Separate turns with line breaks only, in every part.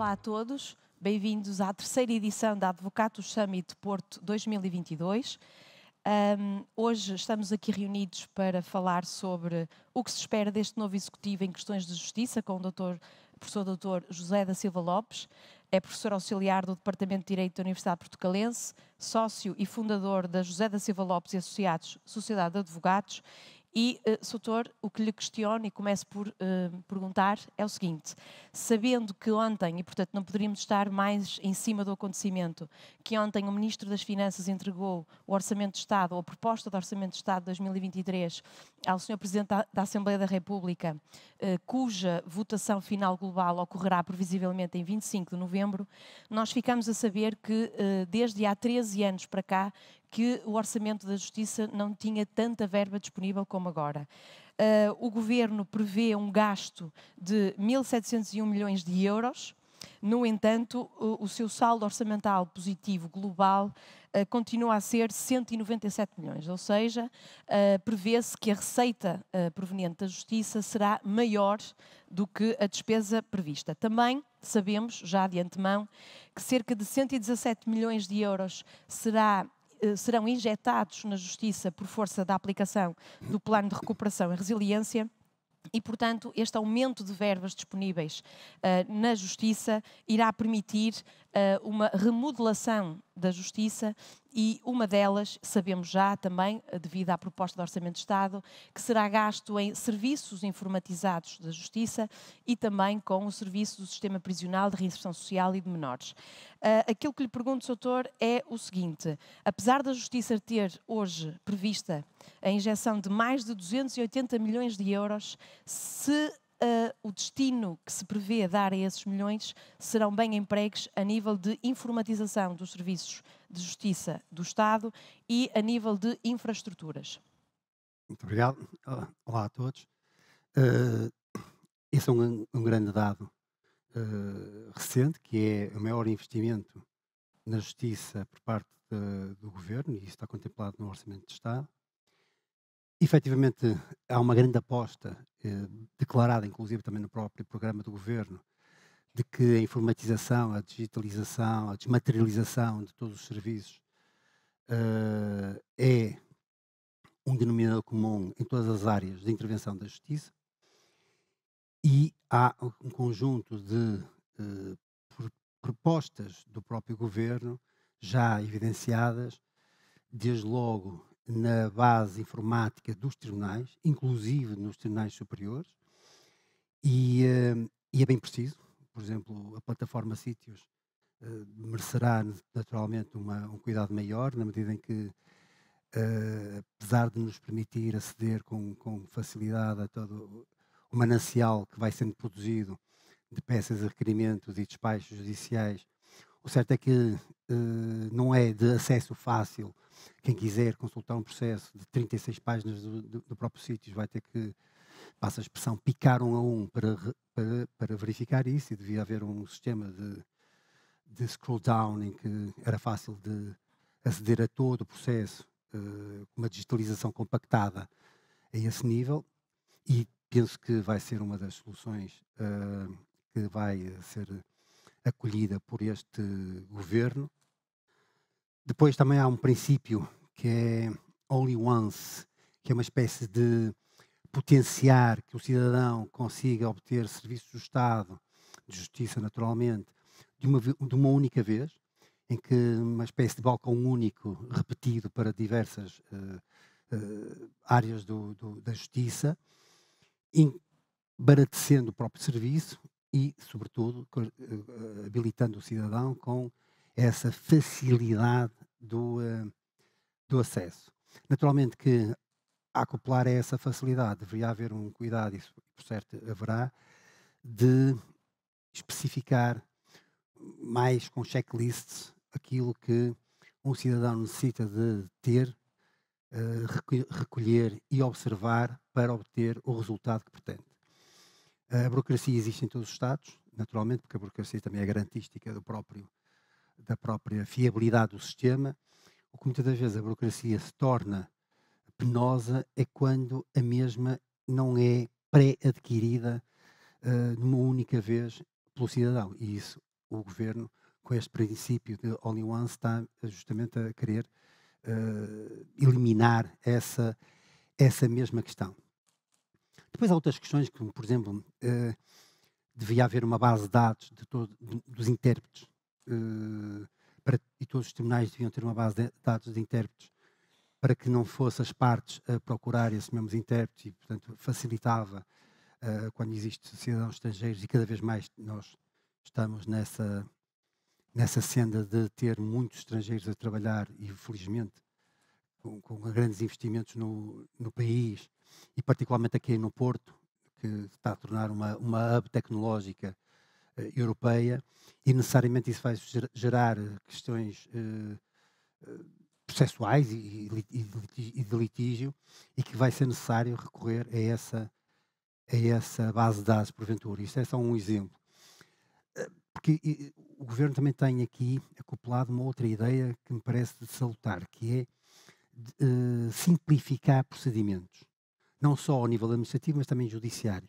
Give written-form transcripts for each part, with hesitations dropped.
Olá a todos, bem-vindos à terceira edição da Advocatus Summit Porto 2022. Hoje estamos aqui reunidos para falar sobre o que se espera deste novo executivo em questões de justiça com o professor Dr. José da Silva Lopes. É professor auxiliar do Departamento de Direito da Universidade Portucalense, sócio e fundador da José da Silva Lopes e Associados, Sociedade de Advogados. E, Soutor, o que lhe questiono e começo por perguntar é o seguinte: sabendo que ontem, e portanto não poderíamos estar mais em cima do acontecimento, que ontem o Ministro das Finanças entregou o Orçamento de Estado, ou a proposta de Orçamento de Estado de 2023, ao Sr. Presidente da Assembleia da República, cuja votação final global ocorrerá previsivelmente em 25 de novembro, nós ficamos a saber que desde há 13 anos para cá, que o Orçamento da Justiça não tinha tanta verba disponível como agora. O Governo prevê um gasto de 1.701 milhões de euros. No entanto, o seu saldo orçamental positivo global continua a ser 197 milhões, ou seja, prevê-se que a receita proveniente da Justiça será maior do que a despesa prevista. Também sabemos, já de antemão, que cerca de 117 milhões de euros serão injetados na Justiça por força da aplicação do Plano de Recuperação e Resiliência. E, portanto, este aumento de verbas disponíveis na Justiça irá permitir uma remodelação da Justiça e uma delas, sabemos já também, devido à proposta de Orçamento de Estado, que será gasto em serviços informatizados da Justiça e também com o serviço do Sistema Prisional de Reinserção Social e de Menores. Aquilo que lhe pergunto, Soutor, é o seguinte: apesar da Justiça ter hoje prevista a injeção de mais de 280 milhões de euros, se o destino que se prevê dar a esses milhões serão bem empregues a nível de informatização dos serviços de justiça do Estado e a nível de infraestruturas.
Muito obrigado. Olá a todos. Eh, Esse é um grande dado recente, que é o maior investimento na justiça por parte do governo, e isso está contemplado no Orçamento de Estado. Efetivamente, há uma grande aposta, declarada inclusive também no próprio programa do governo, de que a informatização, a digitalização, a desmaterialização de todos os serviços é um denominador comum em todas as áreas de intervenção da justiça. E há um conjunto de propostas do próprio governo já evidenciadas, desde logo na base informática dos tribunais, inclusive nos tribunais superiores, e é bem preciso. Por exemplo, a plataforma Sítios merecerá naturalmente um cuidado maior, na medida em que, apesar de nos permitir aceder com facilidade a todo o manancial que vai sendo produzido de peças de requerimentos e despachos judiciais, o certo é que não é de acesso fácil. Quem quiser consultar um processo de 36 páginas do próprio sítio vai ter que, passa a expressão, picar um a um para verificar isso, e devia haver um sistema de scroll down em que era fácil de aceder a todo o processo, com uma digitalização compactada a esse nível, e penso que vai ser uma das soluções que vai ser acolhida por este governo. Depois também há um princípio que é only once, que é uma espécie de potenciar que o cidadão consiga obter serviços do Estado, de justiça naturalmente, de uma única vez, em que uma espécie de balcão único repetido para diversas áreas da justiça, embaratecendo o próprio serviço e, sobretudo, habilitando o cidadão com essa facilidade do acesso. Naturalmente que, a acoplar a essa facilidade, deveria haver um cuidado, isso por certo haverá, de especificar mais com checklists aquilo que um cidadão necessita de ter, recolher e observar para obter o resultado que pretende. A burocracia existe em todos os Estados, naturalmente, porque a burocracia também é garantística da própria fiabilidade do sistema. O que muitas das vezes a burocracia se torna penosa é quando a mesma não é pré-adquirida numa única vez pelo cidadão. E isso o Governo, com este princípio de all in one, está justamente a querer eliminar essa mesma questão. Depois há outras questões, como, por exemplo, devia haver uma base de dados dos intérpretes, e todos os tribunais deviam ter uma base de dados de intérpretes, para que não fossem as partes a procurar esses mesmos intérpretes e, portanto, facilitava quando existem cidadãos estrangeiros, e cada vez mais nós estamos nessa senda de ter muitos estrangeiros a trabalhar, e felizmente com grandes investimentos no país, e particularmente aqui no Porto, que está a tornar uma hub tecnológica europeia, e necessariamente isso vai gerar questões processuais e de litígio, e que vai ser necessário recorrer a essa base de dados, porventura. Isto é só um exemplo. Porque o Governo também tem aqui acoplado uma outra ideia que me parece de salutar, que é simplificar procedimentos, não só ao nível administrativo, mas também judiciário.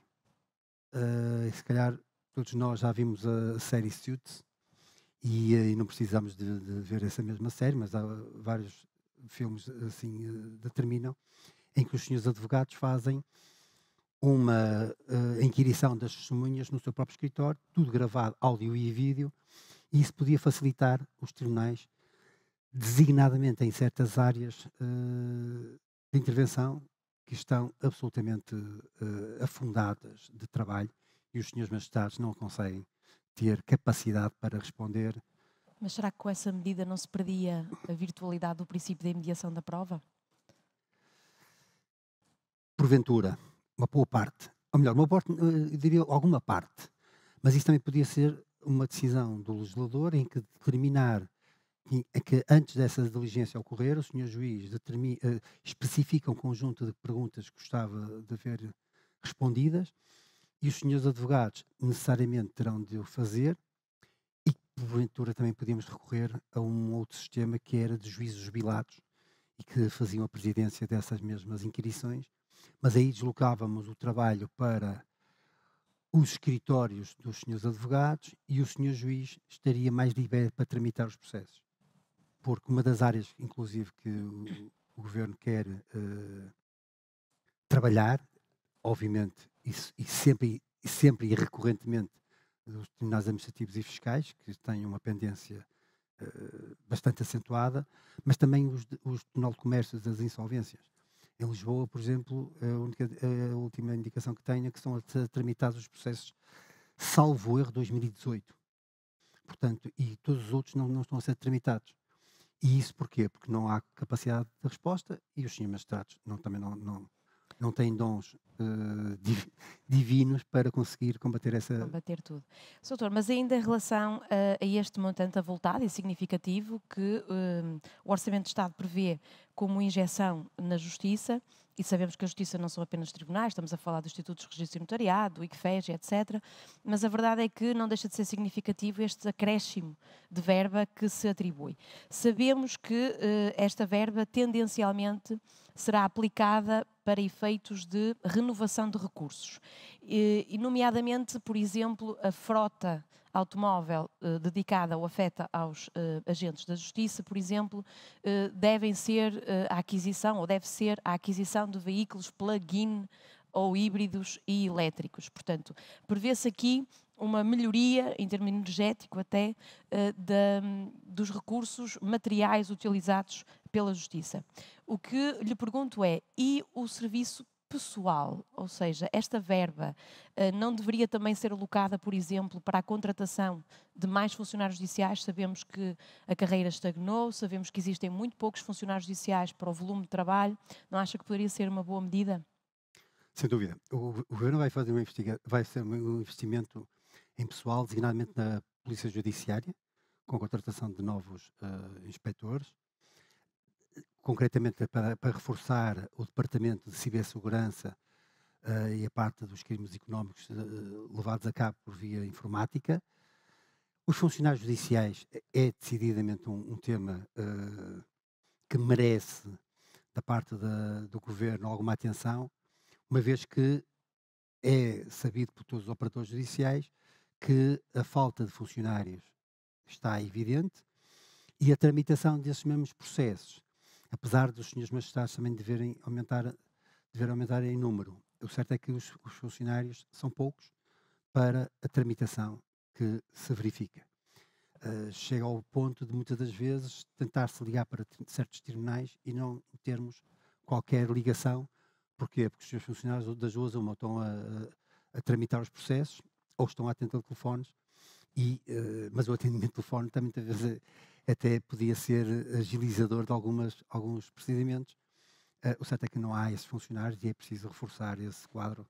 Se calhar todos nós já vimos a série Suits, e não precisamos de ver essa mesma série, mas há vários filmes assim determinam, em que os senhores advogados fazem uma inquirição das testemunhas no seu próprio escritório, tudo gravado, áudio e vídeo, e isso podia facilitar os tribunais, designadamente em certas áreas de intervenção que estão absolutamente afundadas de trabalho, e os senhores magistrados não conseguem ter capacidade para responder.
Mas será que com essa medida não se perdia a virtualidade do princípio da imediação da prova?
Porventura, uma boa parte, ou melhor, uma parte, eu diria alguma parte, mas isso também podia ser uma decisão do legislador, em que determinar que antes dessa diligência ocorrer, o senhor juiz especifica um conjunto de perguntas que gostava de ver respondidas, e os senhores advogados necessariamente terão de o fazer, e porventura também podíamos recorrer a um outro sistema, que era de juízes jubilados, e que faziam a presidência dessas mesmas inquirições, mas aí deslocávamos o trabalho para os escritórios dos senhores advogados, e o senhor juiz estaria mais livre para tramitar os processos. Porque uma das áreas, inclusive, que o Governo quer trabalhar, obviamente, e sempre e recorrentemente, dos tribunais administrativos e fiscais, que têm uma pendência bastante acentuada, mas também os Tribunal de Comércio das insolvências. Em Lisboa, por exemplo, a última indicação que tenho é que são tramitados os processos, salvo erro, 2018. Portanto, e todos os outros não estão a ser tramitados. E isso porquê? Porque não há capacidade de resposta, e os senhores magistrados também não têm dons divinos para conseguir combater
Combater tudo. Doutor, mas ainda em relação a este montante avultado e significativo que o Orçamento de Estado prevê como injeção na Justiça, e sabemos que a Justiça não são apenas tribunais, estamos a falar dos Institutos de Registro e Notariado, do ICFES, etc. Mas a verdade é que não deixa de ser significativo este acréscimo de verba que se atribui. Sabemos que esta verba tendencialmente será aplicada para efeitos de renovação de recursos. E nomeadamente, por exemplo, a frota automóvel dedicada ou afeta aos agentes da Justiça, por exemplo, devem ser a aquisição, ou deve ser a aquisição de veículos plug-in ou híbridos e elétricos. Portanto, prevê-se aqui uma melhoria, em termos energético até, dos recursos materiais utilizados pela Justiça. O que lhe pergunto é, e o serviço pessoal, ou seja, esta verba não deveria também ser alocada, por exemplo, para a contratação de mais funcionários judiciais? Sabemos que a carreira estagnou, sabemos que existem muito poucos funcionários judiciais para o volume de trabalho. Não acha que poderia ser uma boa medida?
Sem dúvida. O Governo vai fazer vai ser um investimento em pessoal, designadamente na Polícia Judiciária, com a contratação de novos inspectores, concretamente para reforçar o Departamento de Cibersegurança e a parte dos crimes económicos levados a cabo por via informática. Os funcionários judiciais é decididamente um tema que merece, da parte do Governo, alguma atenção, uma vez que é sabido por todos os operadores judiciais que a falta de funcionários está evidente, e a tramitação desses mesmos processos, apesar dos senhores magistrados também deverem aumentar em número. O certo é que os funcionários são poucos para a tramitação que se verifica. Chega ao ponto de, muitas das vezes, tentar-se ligar para certos tribunais e não termos qualquer ligação. Porquê? Porque os seus funcionários das duas uma estão a tramitar os processos ou estão a atender telefones, mas o atendimento telefónico também muitas vezes até podia ser agilizador de alguns procedimentos. O certo é que não há esses funcionários e é preciso reforçar esse quadro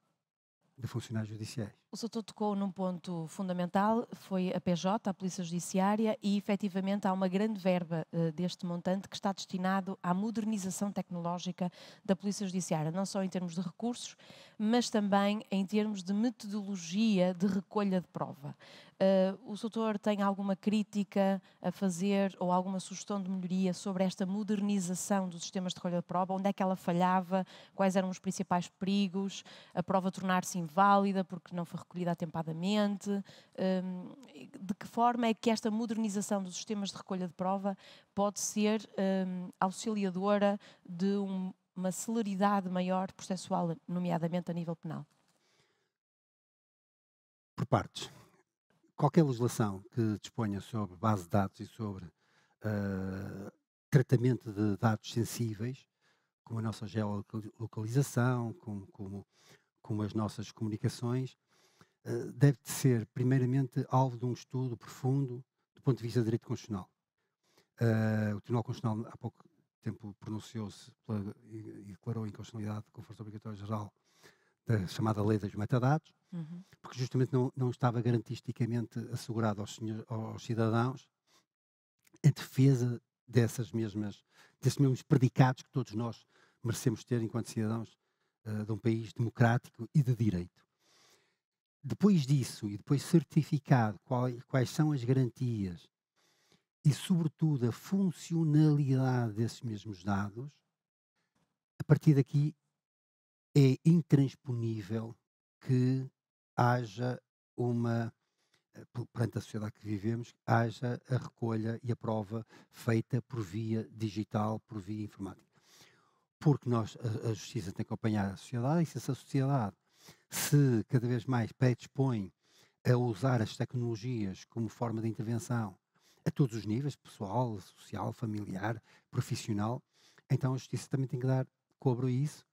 de funcionários judiciais.
O Soutor tocou num ponto fundamental, foi a PJ, a Polícia Judiciária, e efetivamente há uma grande verba deste montante que está destinado à modernização tecnológica da Polícia Judiciária, não só em termos de recursos, mas também em termos de metodologia de recolha de prova. O Soutor tem alguma crítica a fazer ou alguma sugestão de melhoria sobre esta modernização dos sistemas de recolha de prova? Onde é que ela falhava? Quais eram os principais perigos? A prova tornar-se inválida porque não foi recolhida atempadamente? De que forma é que esta modernização dos sistemas de recolha de prova pode ser auxiliadora de uma celeridade maior processual, nomeadamente a nível penal?
Por partes. Qualquer legislação que disponha sobre base de dados e sobre tratamento de dados sensíveis, como a nossa geolocalização, como as nossas comunicações, deve ser primeiramente alvo de um estudo profundo do ponto de vista de direito constitucional. O Tribunal Constitucional há pouco tempo pronunciou-se e declarou a inconstitucionalidade com força obrigatória geral da chamada Lei dos Metadados, porque justamente não estava garantisticamente assegurado aos cidadãos a defesa desses mesmos predicados que todos nós merecemos ter enquanto cidadãos de um país democrático e de direito. Depois disso, e depois certificado quais são as garantias e, sobretudo, a funcionalidade desses mesmos dados, a partir daqui é intransponível que haja perante a sociedade que vivemos, haja a recolha e a prova feita por via digital, por via informática. Porque a justiça tem que acompanhar a sociedade, e se essa sociedade se cada vez mais predispõe a usar as tecnologias como forma de intervenção a todos os níveis, pessoal, social, familiar, profissional, então a justiça também tem que dar cobro a isso,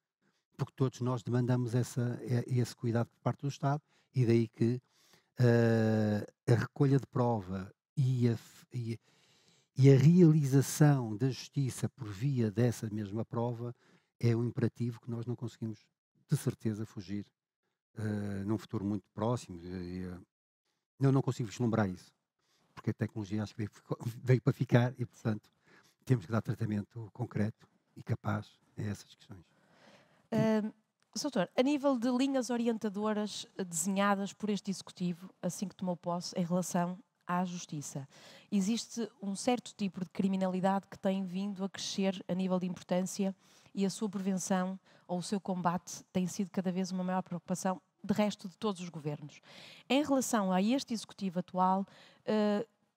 porque todos nós demandamos esse cuidado por parte do Estado, e daí que a recolha de prova e a realização da justiça por via dessa mesma prova é um imperativo que nós não conseguimos, de certeza, fugir num futuro muito próximo. Não consigo vislumbrar isso, porque a tecnologia acho que veio para ficar e, portanto, temos que dar tratamento concreto e capaz a essas questões.
Soutor, a nível de linhas orientadoras desenhadas por este Executivo, assim que tomou posse, em relação à Justiça, existe um certo tipo de criminalidade que tem vindo a crescer a nível de importância e a sua prevenção ou o seu combate tem sido cada vez uma maior preocupação, de resto, de todos os governos. Em relação a este Executivo atual,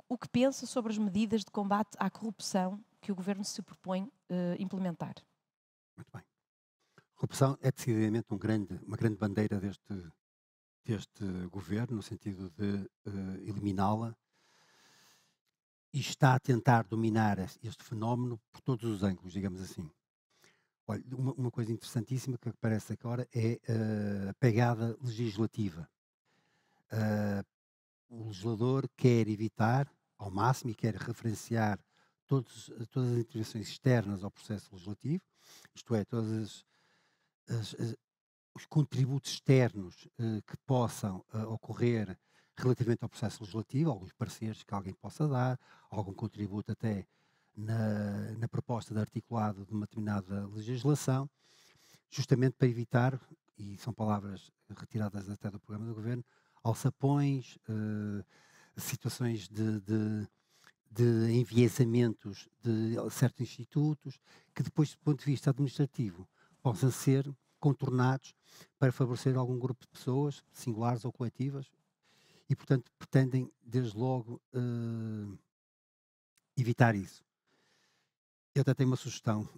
o que pensa sobre as medidas de combate à corrupção que o Governo se propõe implementar?
Muito bem. Corrupção é decididamente uma grande bandeira deste governo, no sentido de eliminá-la, e está a tentar dominar este fenómeno por todos os ângulos, digamos assim. Olha, uma coisa interessantíssima que aparece agora é a pegada legislativa. O legislador quer evitar ao máximo e quer referenciar todas as intervenções externas ao processo legislativo, isto é, todos os contributos externos que possam ocorrer relativamente ao processo legislativo, alguns pareceres que alguém possa dar, algum contributo até na proposta de articulado de uma determinada legislação, justamente para evitar, e são palavras retiradas até do programa do Governo, alçapões, situações de enviesamentos de certos institutos, que depois, do ponto de vista administrativo, possam ser contornados para favorecer algum grupo de pessoas, singulares ou coletivas, e, portanto, pretendem, desde logo, evitar isso. Eu até tenho uma sugestão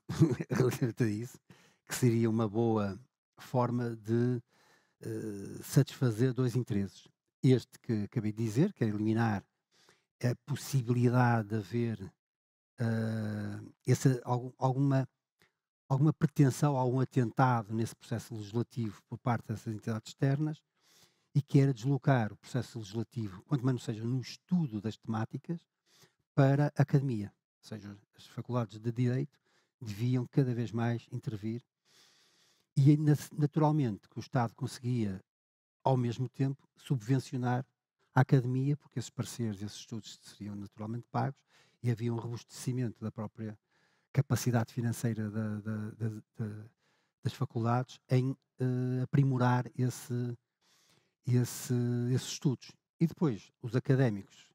relativamente a isso, que seria uma boa forma de satisfazer dois interesses. Este que acabei de dizer, que é eliminar a possibilidade de haver alguma pretensão, algum atentado nesse processo legislativo por parte dessas entidades externas, e que era deslocar o processo legislativo, quanto mais não seja no estudo das temáticas, para a academia. Ou seja, as faculdades de Direito deviam cada vez mais intervir e, naturalmente, que o Estado conseguia, ao mesmo tempo, subvencionar a academia, porque esses pareceres, esses estudos seriam naturalmente pagos e havia um robustecimento da própria capacidade financeira das faculdades em aprimorar esses estudos. E depois, os académicos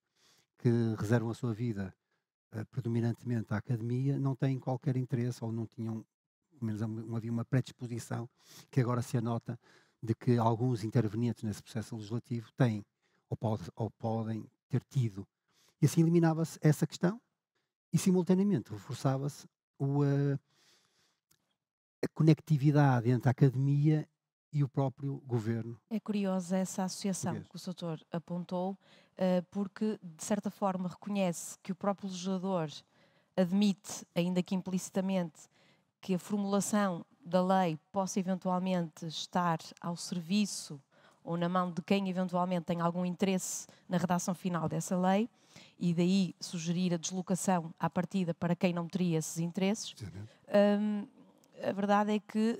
que reservam a sua vida predominantemente à academia não têm qualquer interesse, ou não tinham, pelo menos havia uma predisposição, que agora se anota, de que alguns intervenientes nesse processo legislativo têm, ou podem ter tido. E assim eliminava-se essa questão e, simultaneamente, reforçava-se a conectividade entre a academia e o próprio governo
É curiosa essa associação
português.
que o Soutor apontou, porque, de certa forma, reconhece que o próprio legislador admite, ainda que implicitamente, que a formulação da lei possa eventualmente estar ao serviço ou na mão de quem eventualmente tem algum interesse na redação final dessa lei, e daí sugerir a deslocação à partida para quem não teria esses interesses. A verdade é que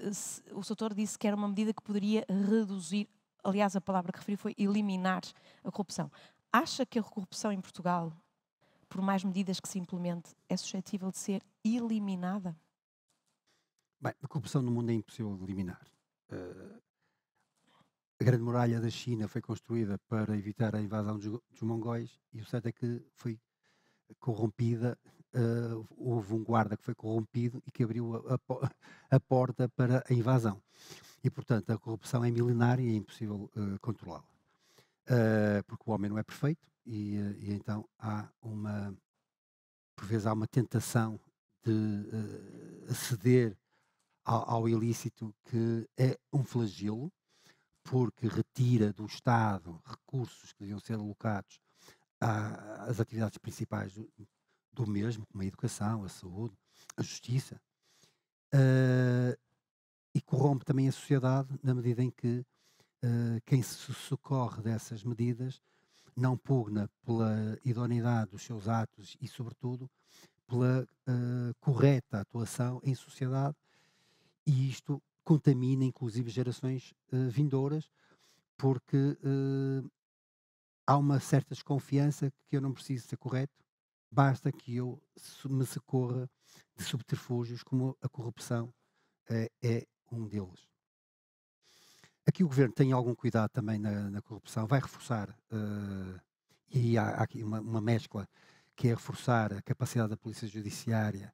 o Soutor disse que era uma medida que poderia reduzir, aliás, a palavra que referi foi eliminar a corrupção. Acha que a corrupção em Portugal, por mais medidas que se implemente, é suscetível de ser eliminada?
Bem, a corrupção no mundo é impossível de eliminar. A Grande Muralha da China foi construída para evitar a invasão dos mongóis, e o certo é que foi corrompida. Houve um guarda que foi corrompido e que abriu a porta para a invasão. E, portanto, a corrupção é milenária e é impossível controlá-la. Porque o homem não é perfeito e então por vezes há uma tentação de aceder ao ilícito, que é um flagelo, porque retira do Estado recursos que deviam ser alocados às atividades principais do mesmo, como a educação, a saúde, a justiça, e corrompe também a sociedade, na medida em que quem se socorre dessas medidas não pugna pela idoneidade dos seus atos e, sobretudo, pela correta atuação em sociedade, e isto contamina inclusive gerações vindouras, porque há uma certa desconfiança que eu não preciso ser correto, basta que eu me socorra de subterfúgios, como a corrupção é um deles. Aqui o governo tem algum cuidado também na corrupção, vai reforçar, e aí há aqui uma mescla, que é reforçar a capacidade da Polícia Judiciária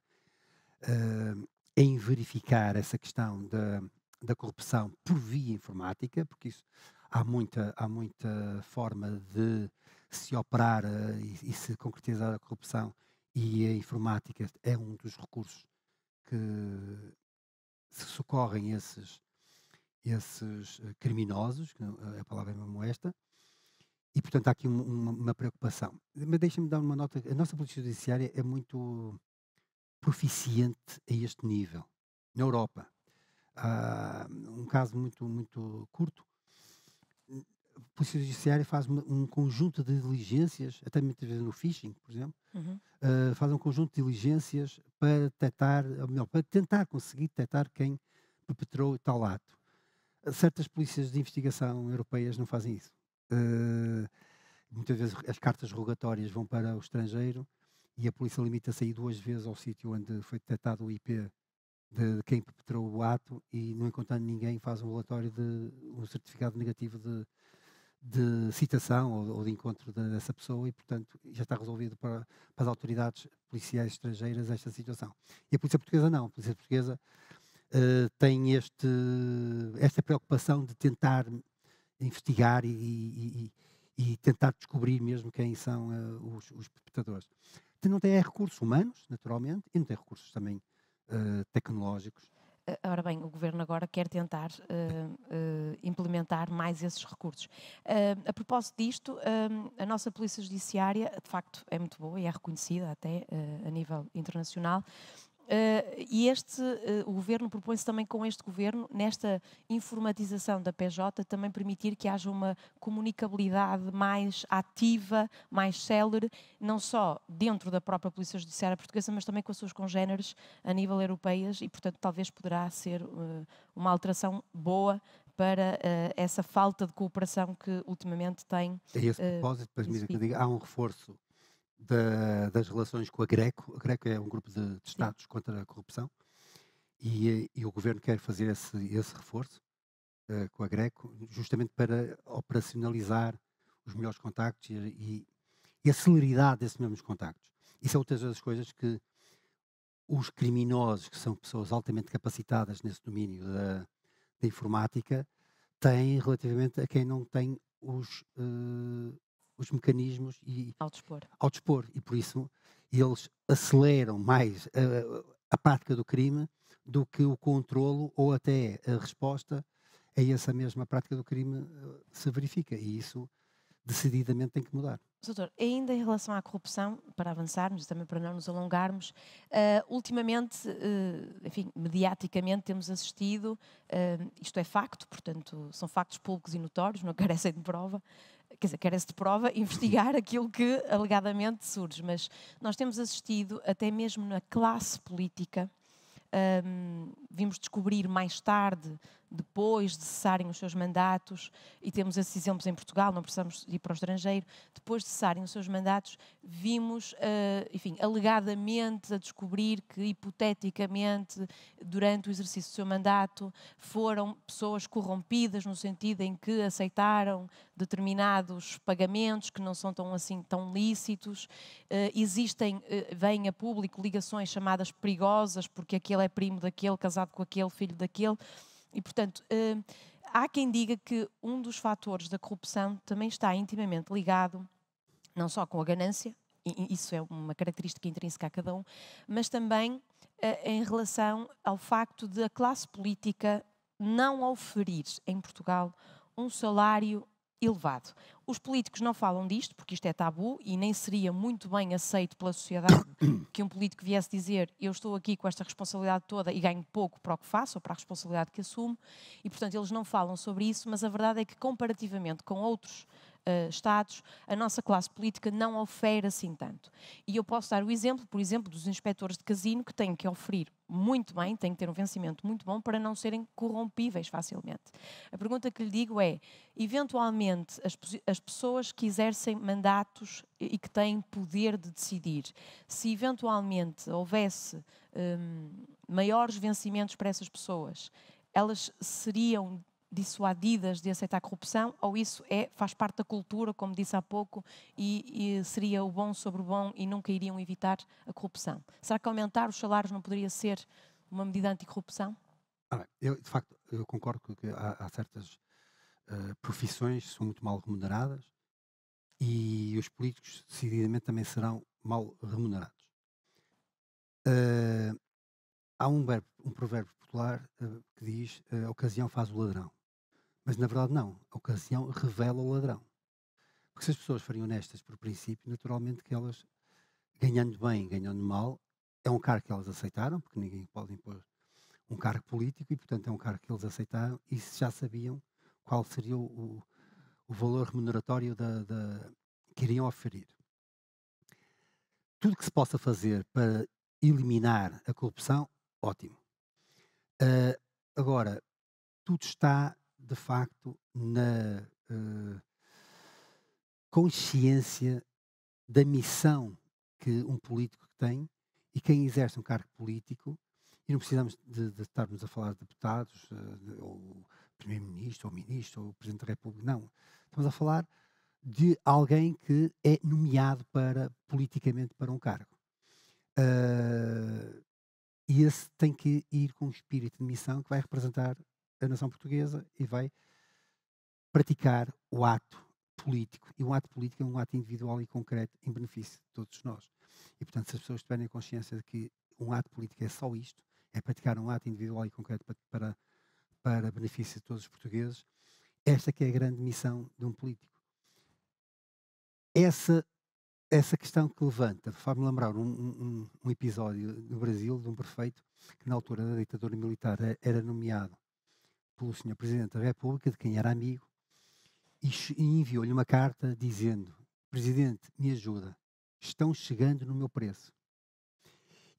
em verificar essa questão da corrupção por via informática, porque isso há muita forma de se operar e se concretizar a corrupção, e a informática é um dos recursos que se socorrem esses criminosos, que a palavra é mesmo esta, e portanto há aqui uma preocupação. Mas deixa-me dar uma nota: a nossa Polícia Judiciária é muito proficiente a este nível. Na Europa, há um caso muito curto. A Polícia Judiciária faz um conjunto de diligências, até muitas vezes no phishing, por exemplo, faz um conjunto de diligências para detectar, ou melhor, para tentar conseguir detectar quem perpetrou tal ato. Certas polícias de investigação europeias não fazem isso. Muitas vezes as cartas rogatórias vão para o estrangeiro e a polícia limita-se a ir 2 vezes ao sítio onde foi detectado o IP de quem perpetrou o ato, e, não encontrando ninguém, faz um relatório de um certificado negativo de citação ou de encontro dessa pessoa, e, portanto, já está resolvido para as autoridades policiais estrangeiras esta situação. E a Polícia Portuguesa não. A Polícia Portuguesa tem esta preocupação de tentar investigar e e tentar descobrir mesmo quem são os perpetradores. Então, não tem recursos humanos, naturalmente, e não tem recursos também tecnológicos.
Ora bem, o Governo agora quer tentar implementar mais esses recursos. A propósito disto, a nossa Polícia Judiciária, de facto, é muito boa e é reconhecida até a nível internacional. E o Governo propõe-se também com este Governo, nesta informatização da PJ, também permitir que haja uma comunicabilidade mais ativa, mais célere, não só dentro da própria Polícia Judiciária Portuguesa, mas também com as suas congéneres a nível europeias e, portanto, talvez poderá ser uma alteração boa para essa falta de cooperação que ultimamente tem
A esse propósito, permita que eu
existido.
diga, há um reforço das relações com a Greco. A Greco é um grupo de
Sim.
Estados contra a corrupção e o Governo quer fazer esse reforço com a Greco, justamente para operacionalizar os melhores contactos e a celeridade desses mesmos contactos. Isso é outras das coisas que os criminosos, que são pessoas altamente capacitadas nesse domínio da informática, têm relativamente a quem não tem os mecanismos
Ao dispor.
ao dispor. E por isso eles aceleram mais a prática do crime do que o controlo ou até a resposta a essa mesma prática do crime se verifica. E isso decididamente tem que mudar.
Doutor, ainda em relação à corrupção, para avançarmos e também para não nos alongarmos, ultimamente, enfim, mediaticamente temos assistido, isto é facto, portanto, são factos públicos e notórios, não carecem de prova, quer dizer, carece de prova, investigar aquilo que alegadamente surge, mas nós temos assistido até mesmo na classe política. Vimos descobrir mais tarde, depois de cessarem os seus mandatos, e temos esses exemplos em Portugal, não precisamos ir para o estrangeiro, depois de cessarem os seus mandatos, vimos, enfim, alegadamente a descobrir que, hipoteticamente, durante o exercício do seu mandato, foram pessoas corrompidas, no sentido em que aceitaram determinados pagamentos que não são tão lícitos. Vêm a público ligações chamadas perigosas, porque aquele é primo daquele, casado com aquele, filho daquele. E, portanto, há quem diga que um dos fatores da corrupção também está intimamente ligado, não só com a ganância, e isso é uma característica intrínseca a cada um, mas também em relação ao facto de a classe política não oferir em Portugal um salário elevado. Os políticos não falam disto, porque isto é tabu e nem seria muito bem aceito pela sociedade que um político viesse dizer: eu estou aqui com esta responsabilidade toda e ganho pouco para o que faço ou para a responsabilidade que assumo, e portanto eles não falam sobre isso, mas a verdade é que comparativamente com outros Estados, a nossa classe política não ofere assim tanto. E eu posso dar o exemplo, por exemplo, dos inspectores de casino, que têm que oferir muito bem, têm que ter um vencimento muito bom para não serem corrompíveis facilmente. A pergunta que lhe digo é, eventualmente, as pessoas que exercem mandatos e que têm poder de decidir, se eventualmente houvesse maiores vencimentos para essas pessoas, elas seriam dissuadidas de aceitar a corrupção, ou isso faz parte da cultura, como disse há pouco, e seria o bom sobre o bom e nunca iriam evitar a corrupção? Será que aumentar os salários não poderia ser uma medida anticorrupção?
De facto, eu concordo que há certas profissões que são muito mal remuneradas e os políticos decididamente também serão mal remunerados. Há um provérbio popular que diz a ocasião faz o ladrão. Mas na verdade não, a ocasião revela o ladrão. Porque se as pessoas forem honestas por princípio, naturalmente que elas, ganhando bem, ganhando mal, é um cargo que elas aceitaram, porque ninguém pode impor um cargo político e portanto é um cargo que eles aceitaram e já sabiam qual seria o valor remuneratório que iriam oferir. Tudo que se possa fazer para eliminar a corrupção, ótimo. Agora, tudo está de facto na consciência da missão que um político tem e quem exerce um cargo político, e não precisamos de estarmos a falar de deputados, ou primeiro-ministro, ou ministro, ou presidente da República, não. Estamos a falar de alguém que é nomeado politicamente para um cargo. E esse tem que ir com um espírito de missão que vai representar a nação portuguesa e vai praticar o ato político, e um ato político é um ato individual e concreto em benefício de todos nós. E, portanto, se as pessoas tiverem consciência de que um ato político é só isto, é praticar um ato individual e concreto para benefício de todos os portugueses, esta que é a grande missão de um político. Essa questão que levanta faz-me lembrar um episódio no Brasil de um prefeito que na altura da ditadura militar era nomeado pelo Sr. Presidente da República, de quem era amigo, e enviou-lhe uma carta dizendo: Presidente, me ajuda, estão chegando no meu preço.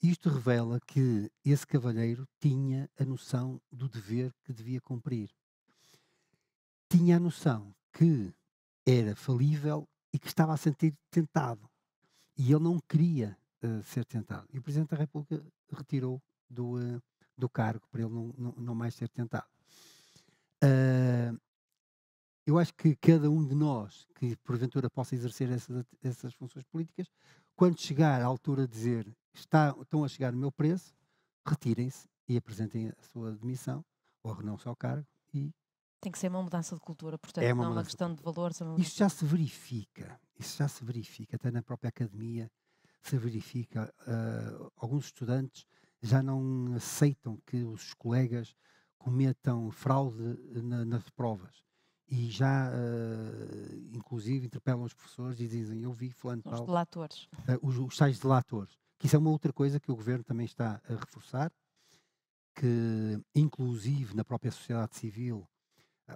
Isto revela que esse cavalheiro tinha a noção do dever que devia cumprir. Tinha a noção que era falível e que estava a sentir tentado. E ele não queria ser tentado. E o Presidente da República retirou do cargo para ele não mais ser tentado. Eu acho que cada um de nós que porventura possa exercer essas funções políticas, quando chegar à altura de dizer estão a chegar no meu preço, retirem-se e apresentem a sua demissão ou a renúncia ao cargo. E
tem que ser uma mudança de cultura, portanto,
é uma
não é uma
mudança de
questão de
cultura.
valores.
Isso já se verifica, até na própria academia se verifica. Alguns estudantes já não aceitam que os colegas cometam fraude nas provas. E já, inclusive, interpelam os professores e dizem: eu vi fulano
Os
tal.
delatores.
Os tais delatores. Que isso é uma outra coisa que o Governo também está a reforçar, que, inclusive, na própria sociedade civil,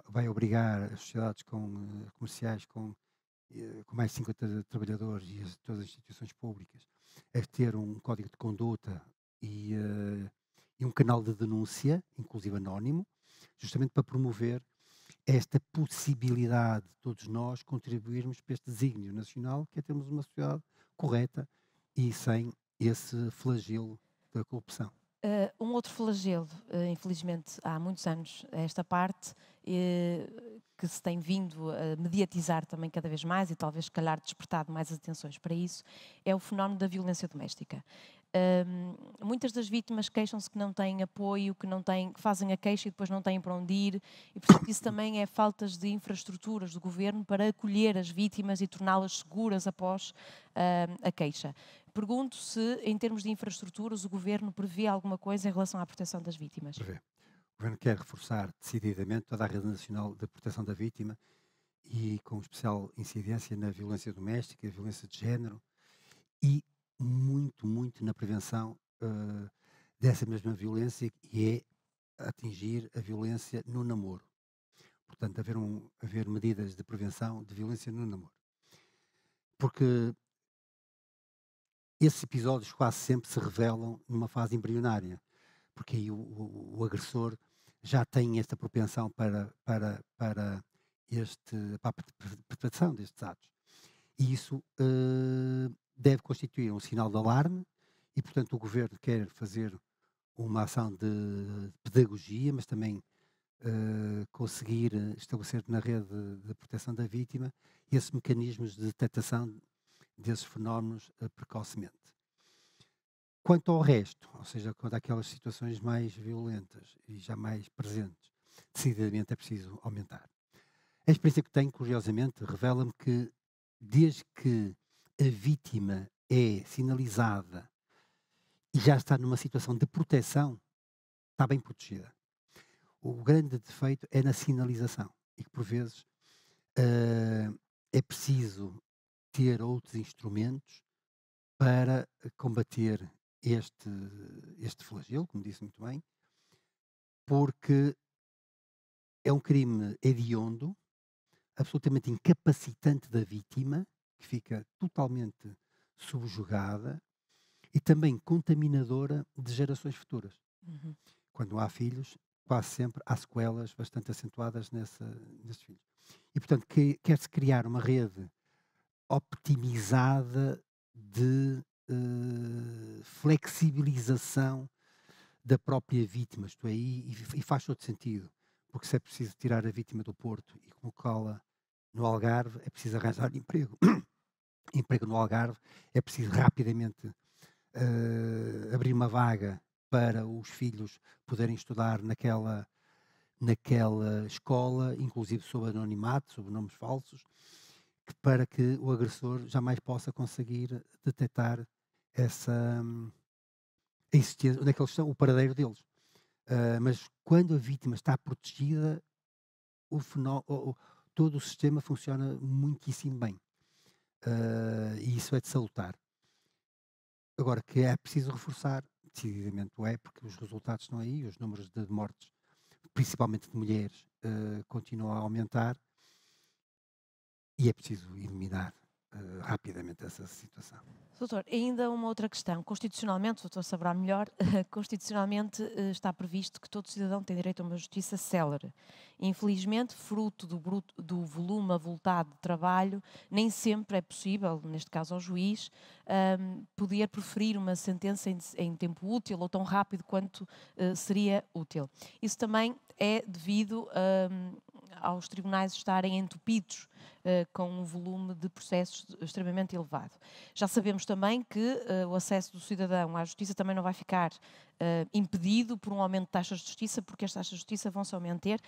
vai obrigar as sociedades comerciais com mais de 50 trabalhadores e todas as instituições públicas a ter um código de conduta e um canal de denúncia, inclusive anónimo, justamente para promover esta possibilidade de todos nós contribuirmos para este desígnio nacional, que é termos uma sociedade correta e sem esse flagelo da corrupção.
Um outro flagelo, infelizmente, há muitos anos a esta parte, que se tem vindo a mediatizar também cada vez mais e talvez, se calhar, despertado mais atenções para isso, é o fenómeno da violência doméstica. Muitas das vítimas queixam-se que não têm apoio, que fazem a queixa e depois não têm para onde ir, e portanto isso também é faltas de infraestruturas do governo para acolher as vítimas e torná-las seguras após a queixa. Pergunto se, em termos de infraestruturas, o governo prevê alguma coisa em relação à proteção das vítimas.
Prevê. O governo quer reforçar decididamente toda a rede nacional de proteção da vítima e com especial incidência na violência doméstica, violência de género e muito, muito na prevenção dessa mesma violência, que é atingir a violência no namoro. Portanto, haver medidas de prevenção de violência no namoro. Porque esses episódios quase sempre se revelam numa fase embrionária, porque aí o agressor já tem esta propensão para a perpetração destes atos. E isso deve constituir um sinal de alarme e, portanto, o Governo quer fazer uma ação de pedagogia, mas também conseguir estabelecer na rede de proteção da vítima esses mecanismos de detectação desses fenómenos precocemente. Quanto ao resto, ou seja, quanto àquelas situações mais violentas e já mais presentes, decididamente é preciso aumentar. A experiência que tenho, curiosamente, revela-me que desde que a vítima é sinalizada e já está numa situação de proteção, está bem protegida. O grande defeito é na sinalização e que, por vezes, é preciso ter outros instrumentos para combater este flagelo, como disse muito bem, porque é um crime hediondo, absolutamente incapacitante da vítima, que fica totalmente subjugada e também contaminadora de gerações futuras.
Uhum.
Quando há filhos, quase sempre há sequelas bastante acentuadas nesses filhos. E, portanto, quer-se criar uma rede optimizada de flexibilização da própria vítima, isto é, e faz todo sentido, porque se é preciso tirar a vítima do Porto e colocá-la no Algarve, é preciso arranjar emprego. Emprego no Algarve, é preciso rapidamente abrir uma vaga para os filhos poderem estudar naquela escola, inclusive sob anonimato, sob nomes falsos, para que o agressor jamais possa conseguir detectar essa a existência, onde é que eles estão, o paradeiro deles. Mas quando a vítima está protegida, o todo o sistema funciona muitíssimo bem. E isso é de salutar. Agora, que é preciso reforçar, decididamente o é, porque os resultados estão aí, os números de mortes, principalmente de mulheres, continuam a aumentar e é preciso eliminar rapidamente essa situação.
Doutor, ainda uma outra questão. Constitucionalmente, o doutor saberá melhor, constitucionalmente está previsto que todo cidadão tem direito a uma justiça célere. Infelizmente, fruto do volume avultado de trabalho, nem sempre é possível, neste caso ao juiz, poder proferir uma sentença em tempo útil ou tão rápido quanto seria útil. Isso também é devido aos tribunais estarem entupidos com um volume de processos extremamente elevado. Já sabemos também que o acesso do cidadão à justiça também não vai ficar impedido por um aumento de taxas de justiça, porque as taxas de justiça vão-se manter.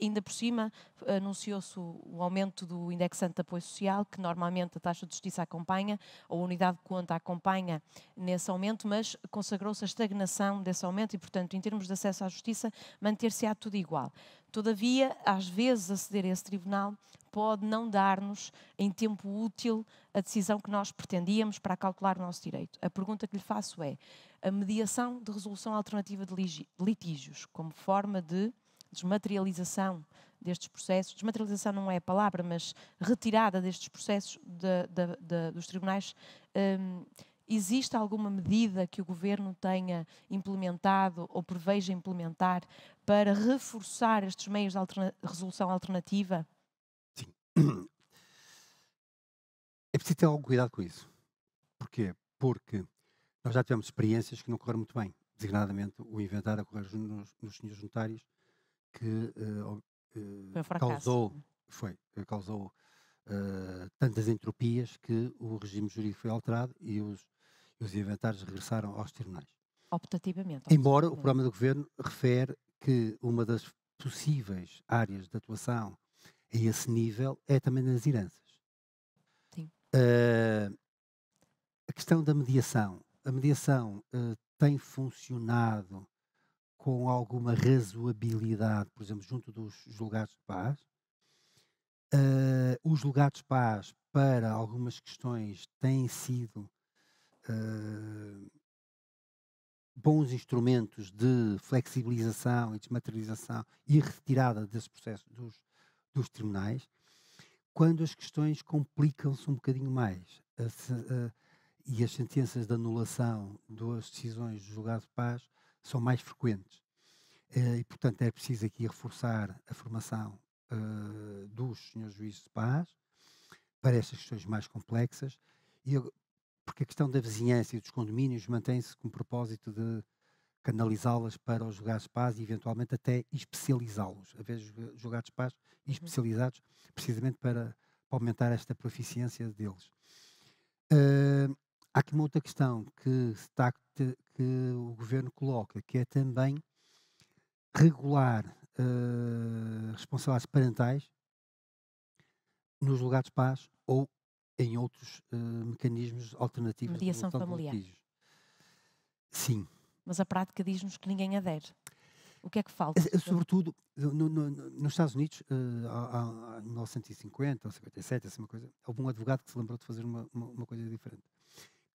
Ainda por cima, anunciou-se o aumento do indexante de apoio social, que normalmente a taxa de justiça acompanha, ou a unidade de conta acompanha nesse aumento, mas consagrou-se a estagnação desse aumento e, portanto, em termos de acesso à justiça, manter-se-á tudo igual. Todavia, às vezes, aceder a esse tribunal pode não dar-nos em tempo útil a decisão que nós pretendíamos para acautelar o nosso direito. A pergunta que lhe faço é: a mediação de resolução alternativa de litígios como forma de desmaterialização destes processos, desmaterialização não é a palavra, mas retirada destes processos dos tribunais, existe alguma medida que o Governo tenha implementado ou preveja implementar para reforçar estes meios de resolução alternativa?
Sim. É preciso ter algum cuidado com isso. Porquê? Porque nós já tivemos experiências que não correram muito bem, designadamente o inventário a correr nos senhores notários, que
Foi um fracasso.
causou tantas entropias que o regime jurídico foi alterado e os inventários regressaram aos tribunais.
Optativamente.
Embora o programa do Governo refere que uma das possíveis áreas de atuação a esse nível é também nas heranças.
Sim.
A questão da mediação. A mediação tem funcionado com alguma razoabilidade, por exemplo, junto dos julgados de paz. Os julgados de paz, para algumas questões, têm sido bons instrumentos de flexibilização e desmaterialização e retirada desse processo dos tribunais, quando as questões complicam-se um bocadinho mais e as sentenças de anulação das decisões do julgado de paz são mais frequentes. E, portanto, é preciso aqui reforçar a formação dos senhores juízes de paz para estas questões mais complexas, porque a questão da vizinhança e dos condomínios mantém-se com o propósito de canalizá-las para os julgados de paz e, eventualmente, até especializá-los, a vez de julgados de paz especializados, precisamente para aumentar esta proficiência deles. Há aqui uma outra questão que o Governo coloca, que é também regular responsabilidades parentais nos julgados de paz ou em outros mecanismos alternativos de
Mediação
resolução de
familiar.
litígios. Sim.
Mas a prática diz-nos que ninguém adere. O que é que falta?
Sobretudo, nos Estados Unidos, em 1950 ou 57, assim uma coisa, houve um advogado que se lembrou de fazer uma coisa diferente,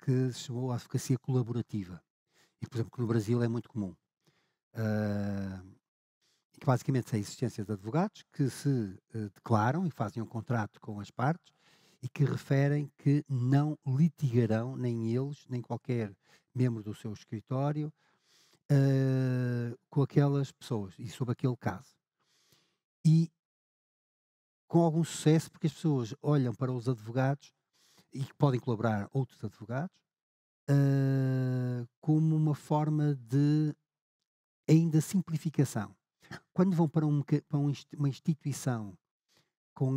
que se chamou a advocacia colaborativa. E, por exemplo, que no Brasil é muito comum. Que basicamente é a existência de advogados que se declaram e fazem um contrato com as partes e que referem que não litigarão, nem eles, nem qualquer membro do seu escritório, com aquelas pessoas e sobre aquele caso. E com algum sucesso, porque as pessoas olham para os advogados e que podem colaborar outros advogados como uma forma de ainda simplificação. Quando vão para uma instituição com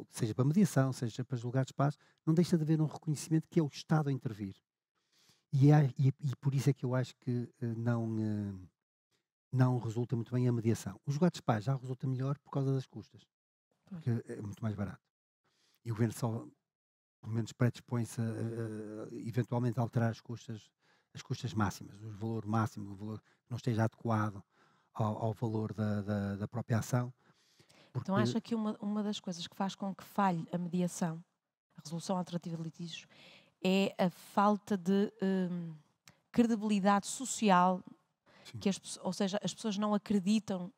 seja para mediação, seja para julgados de paz, não deixa de haver um reconhecimento que é o Estado a intervir. E por isso é que eu acho que não resulta muito bem a mediação. Os julgados de paz já resulta melhor por causa das custas, porque é muito mais barato. e o governo só, pelo menos, predispõe-se a, eventualmente alterar as custas máximas, o valor máximo, o valor que não esteja adequado ao valor da própria ação,
Então
porque
acha que uma das coisas que faz com que falhe a mediação, a resolução alternativa de litígios, é a falta de credibilidade social,
sim,
ou seja, as pessoas não acreditam,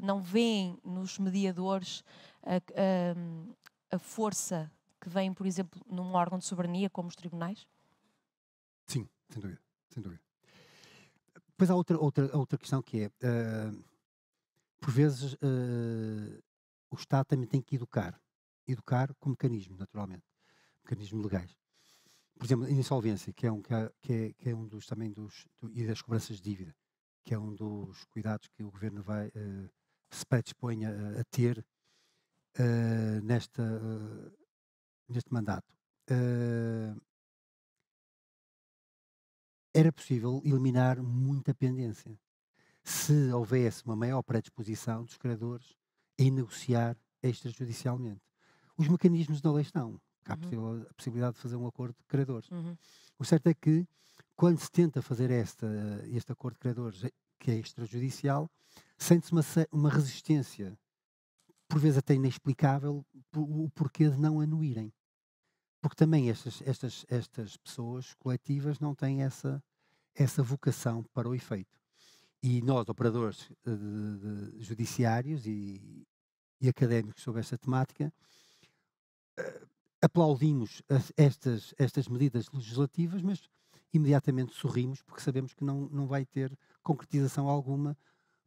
não veem nos mediadores a força que vem, por exemplo, num órgão de soberania como os tribunais?
sim, sem dúvida, sem dúvida. Depois há outra questão que é, por vezes, o Estado também tem que educar com mecanismos, naturalmente, mecanismos legais. Por exemplo, a insolvência, que é um dos também e das cobranças de dívida, que é um dos cuidados que o governo se predispõe a ter neste mandato. Era possível eliminar muita pendência se houvesse uma maior predisposição dos credores em negociar extrajudicialmente. Os mecanismos da lei estão. Há a possibilidade de fazer um acordo de credores.
Uhum.
O certo é que, quando se tenta fazer este acordo de credores, que é extrajudicial, sente-se uma resistência, por vezes até inexplicável, o porquê de não anuírem. Porque também estas pessoas coletivas não têm essa vocação para o efeito. E nós, operadores judiciários e académicos sobre esta temática, aplaudimos estas medidas legislativas, mas imediatamente sorrimos porque sabemos que não vai ter concretização alguma,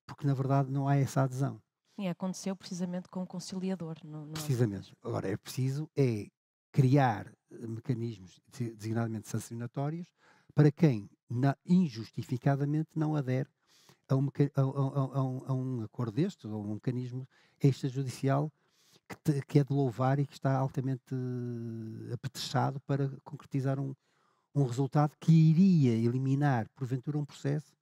porque na verdade não há essa adesão.
Sim, aconteceu precisamente com o conciliador.
Precisamente. Agora, é preciso criar mecanismos designadamente sancionatórios para quem injustificadamente não adere a um acordo deste, ou um mecanismo extrajudicial que é de louvar e que está altamente apetrechado para concretizar um resultado que iria eliminar, porventura, um processo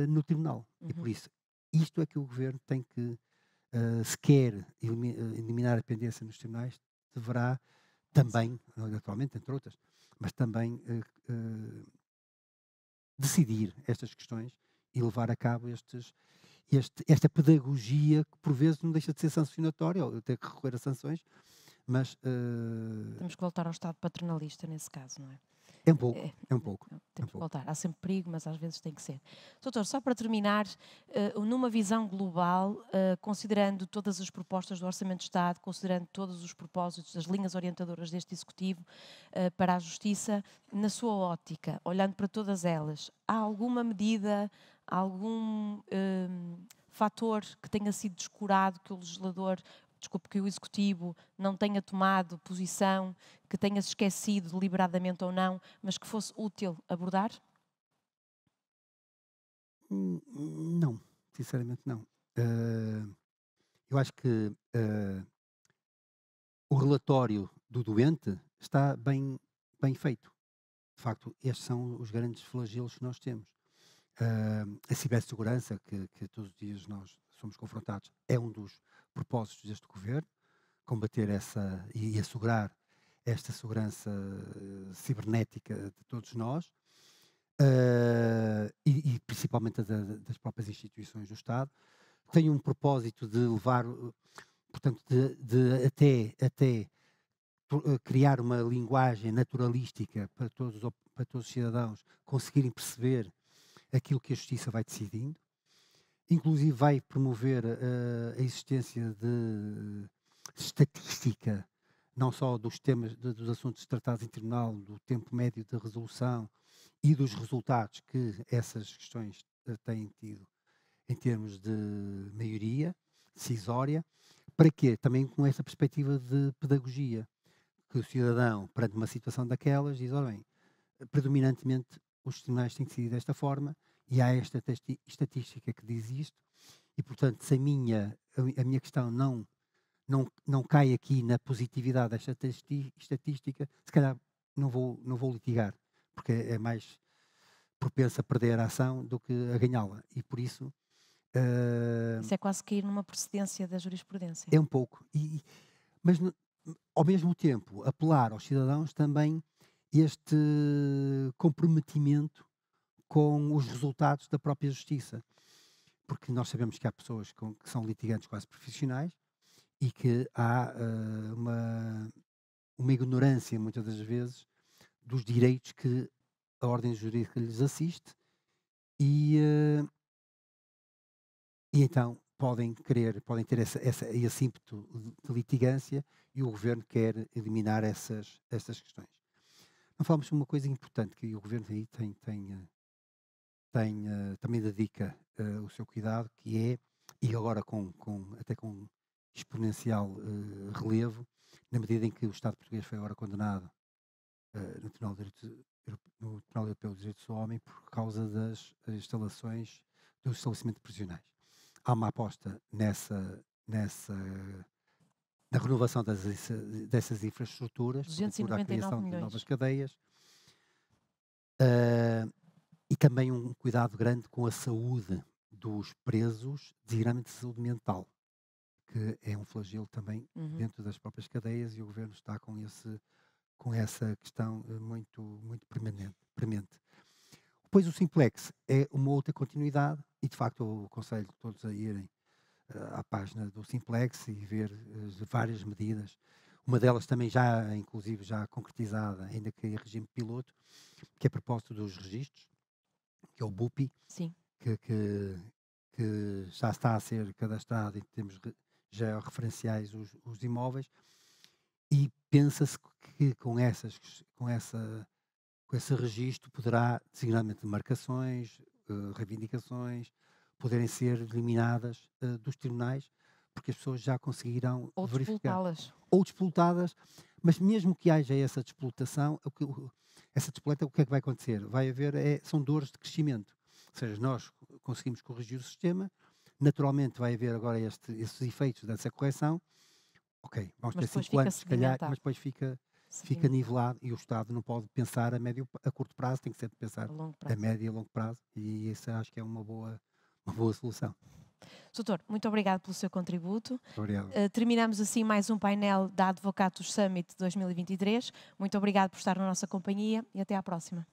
no tribunal. E por isso, isto é que o governo tem que, se quer eliminar a pendência nos tribunais, deverá também, naturalmente, entre outras, mas também decidir estas questões e levar a cabo esta pedagogia que por vezes não deixa de ser sancionatória, ou ter que recorrer a sanções, mas
Temos que voltar ao Estado paternalista nesse caso, não é?
é um pouco, é um pouco.
Temos que voltar. Há sempre perigo, mas às vezes tem que ser. Doutor, só para terminar, numa visão global, considerando todas as propostas do Orçamento de Estado, considerando todos os propósitos, as linhas orientadoras deste Executivo para a Justiça, na sua ótica, olhando para todas elas, há alguma medida, algum fator que tenha sido descurado, que o legislador, desculpe, que o Executivo não tenha tomado posição, que tenha se esquecido deliberadamente ou não, mas que fosse útil abordar?
Não, sinceramente não. Eu acho que o relatório do doente está bem feito. De facto, estes são os grandes flagelos que nós temos. A cibersegurança, que todos os dias nós somos confrontados, é um dos propósitos deste governo, combater e assegurar esta segurança cibernética de todos nós, e principalmente das próprias instituições do Estado. Tem um propósito de levar, portanto, de até criar uma linguagem naturalística para todos os cidadãos conseguirem perceber aquilo que a Justiça vai decidindo. Inclusive vai promover a existência de estatística, não só dos dos assuntos tratados em tribunal, do tempo médio de resolução e dos resultados que essas questões têm tido em termos de maioria decisória. Para quê? Também com essa perspectiva de pedagogia, que o cidadão, perante uma situação daquelas, diz, olha bem, predominantemente os tribunais têm decidido desta forma e há esta estatística que diz isto, e portanto se a minha questão não cai aqui na positividade desta estatística, se calhar não vou litigar, porque é mais propenso a perder a ação do que a ganhá-la, e por isso
Isso é quase cair numa precedência da jurisprudência.
é um pouco, mas ao mesmo tempo, apelar aos cidadãos também este comprometimento com os resultados da própria justiça. Porque nós sabemos que há pessoas que são litigantes quase profissionais e que há uma ignorância, muitas das vezes, dos direitos que a ordem jurídica lhes assiste e, e então podem ter esse ímpeto de litigância e o Governo quer eliminar essas questões. Não falamos de uma coisa importante que o Governo aí também dedica o seu cuidado, que é, e agora até com exponencial relevo, na medida em que o Estado português foi agora condenado no Tribunal Europeu dos Direitos do Homem por causa das instalações dos estabelecimentos prisionais. Há uma aposta na renovação dessas infraestruturas, sobretudo a
299
criação de
milhões.
novas cadeias, e também um cuidado grande com a saúde dos presos, designadamente de saúde mental, que é um flagelo também dentro das próprias cadeias, e o Governo está com essa questão muito premente. Depois o Simplex é uma outra continuidade, e de facto eu aconselho todos a irem à página do Simplex e ver várias medidas. Uma delas também inclusive já concretizada, ainda que em regime piloto, que é a propósito dos registros, que é o BUPI,
Sim.
que já está a ser cadastrado em termos georreferenciais os imóveis, e pensa-se que com esse registro poderá, designadamente de marcações, reivindicações, poderem ser eliminadas dos tribunais, porque as pessoas já conseguirão
Ou
verificar.
disputá-las.
Ou disputadas, mas mesmo que haja essa disputação, essa disputa, o que é que vai acontecer? Vai haver, são dores de crescimento. Ou seja, nós conseguimos corrigir o sistema, naturalmente vai haver agora esses efeitos dessa correção. Ok, vamos ter 5 anos, se calhar, mas depois fica nivelado, e o Estado não pode pensar a curto prazo, tem que sempre pensar a médio e a longo prazo, e isso acho que é uma boa solução.
Doutor, muito obrigado pelo seu contributo.
Obrigado.
Terminamos assim mais um painel da Advocatus Summit 2023. Muito obrigado por estar na nossa companhia e até à próxima.